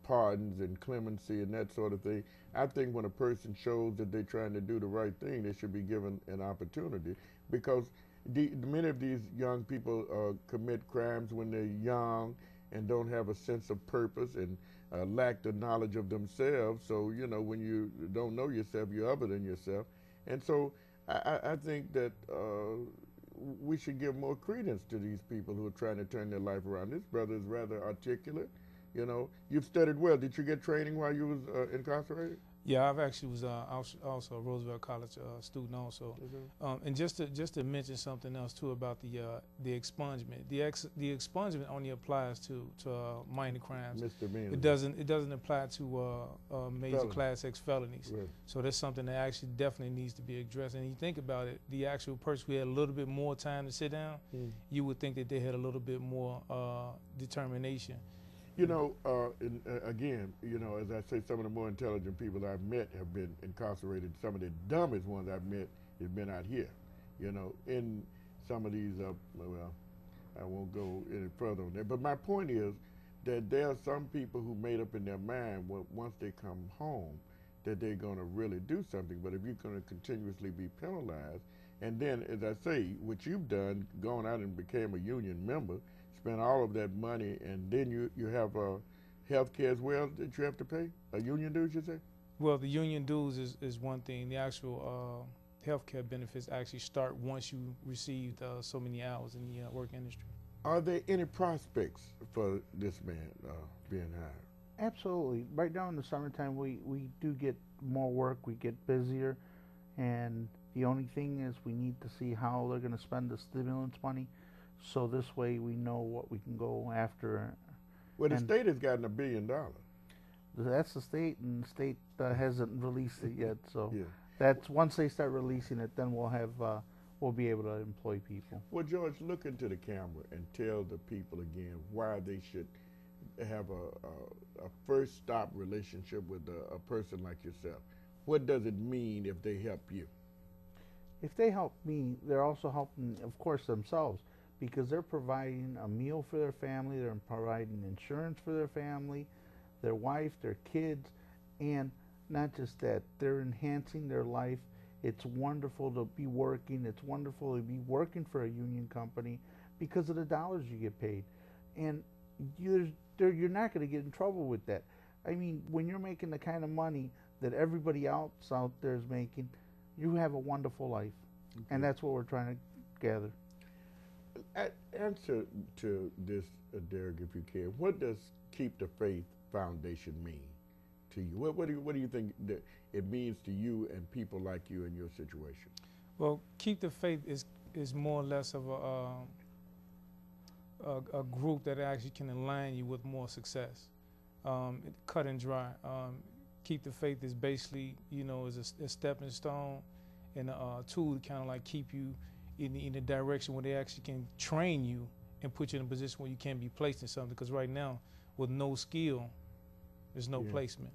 pardons and clemency and that sort of thing. I think when a person shows that they're trying to do the right thing, they should be given an opportunity because many of these young people commit crimes when they're young and don't have a sense of purpose and lack the knowledge of themselves. So, you know, when you don't know yourself, you're other than yourself. And so I think that we should give more credence to these people who are trying to turn their life around. This brother is rather articulate. You know, you've studied well. Did you get training while you was incarcerated? Yeah, I've actually was also a Roosevelt College student also, and just to mention something else too about the expungement. The expungement only applies to minor crimes. Misdemeanors. It doesn't apply to major Felony. Class X felonies. Right. So that's something that actually definitely needs to be addressed. And you think about it, the actual person who had a little bit more time to sit down, you would think that they had a little bit more determination. You know, again, you know, as I say, some of the more intelligent people I've met have been incarcerated. Some of the dumbest ones I've met have been out here. You know, in some of these, well, I won't go any further on that. But my point is that there are some people who made up in their mind once they come home that they're going to really do something. But if you're going to continuously be penalized, and then, as I say, what you've done, gone out and became a union member, spend all of that money, and then you have health care as well that you have to pay? A union dues, you say? Well, the union dues is one thing. The actual healthcare benefits actually start once you received so many hours in the work industry. Are there any prospects for this man being hired? Absolutely. Right now in the summertime, we do get more work. We get busier, and the only thing is we need to see how they're going to spend the stimulus money, so this way we know what we can go after. Well, the state has gotten $1 billion. That's the state, and the state hasn't released it yet. So Yeah. that's once they start releasing it, then we'll be able to employ people. Well, George, look into the camera and tell the people again why they should have a first stop relationship with a person like yourself. What does it mean if they help you? If they help me, they're also helping, of course, themselves, because they're providing a meal for their family, they're providing insurance for their family, their wife, their kids, and not just that, they're enhancing their life. It's wonderful to be working. It's wonderful to be working for a union company because of the dollars you get paid. And you're not going to get in trouble with that. I mean, when you're making the kind of money that everybody else out there is making, you have a wonderful life. Okay. And that's what we're trying to gather. Answer to this, Derrick, if you can. What does Keep the Faith Foundation mean to you? What do you think that it means to you and people like you in your situation? Well, Keep the Faith is more or less of a group that actually can align you with more success. Cut and dry. Keep the Faith is basically, is a stepping stone and a tool to kind of like keep you in the direction where they actually can train you and put you in a position where you can be placed in something. Because right now, with no skill, there's no placement.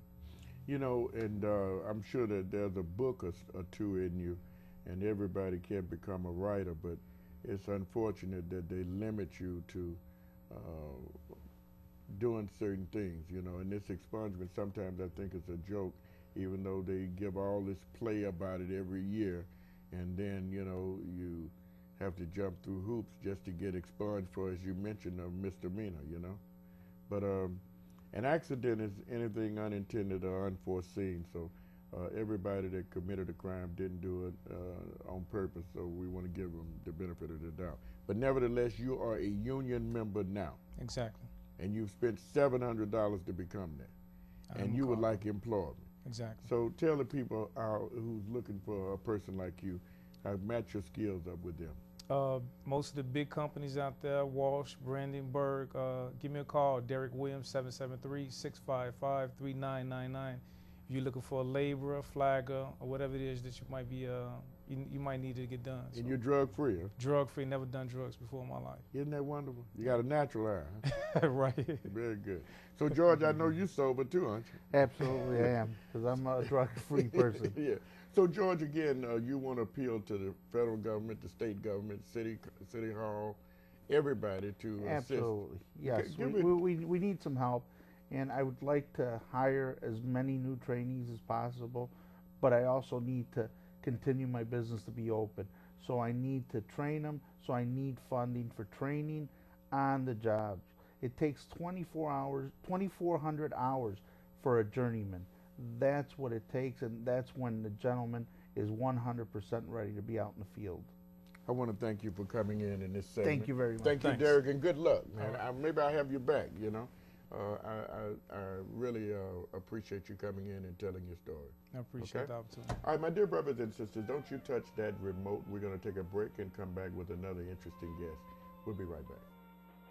You know, and I'm sure that there's a book or two in you, and everybody can't become a writer, but it's unfortunate that they limit you to doing certain things, and this expungement sometimes I think is a joke, even though they give all this play about it every year, and then, you have to jump through hoops just to get expunged for, as you mentioned, a misdemeanor, But an accident is anything unintended or unforeseen, so everybody that committed a crime didn't do it on purpose, so we want to give them the benefit of the doubt. But nevertheless, you are a union member now. Exactly. And you've spent $700 to become that. And you would like employment. Exactly. So tell the people who's looking for a person like you, how match your skills up with them. Most of the big companies out there, Walsh, Brandenburg, give me a call, Derrick Williams, 773-655-3999. If you're looking for a laborer, flagger, or whatever it is that you might be, you might need to get done. And you're drug-free, huh? Drug-free, never done drugs before in my life. Isn't that wonderful? You got a natural eye, huh? Right. Very good. So, George, I know you're sober too, aren't you? Absolutely, I am, because I'm a drug-free person. Yeah. So, George, again, you want to appeal to the federal government, the state government, city hall, everybody to assist. Absolutely, yes. We need some help, and I would like to hire as many new trainees as possible, but I also need to continue my business to be open. So I need to train them, so I need funding for training on the jobs. It takes 24 hours, 2,400 hours for a journeyman. That's what it takes, and that's when the gentleman is 100% ready to be out in the field. I want to thank you for coming in this segment. Thank you very much. Thank you, Thanks. Derrick, and good luck, man. All right. Maybe I'll have you back, you know. I really appreciate you coming in and telling your story. I appreciate the opportunity. All right, my dear brothers and sisters, don't you touch that remote. We're going to take a break and come back with another interesting guest. We'll be right back.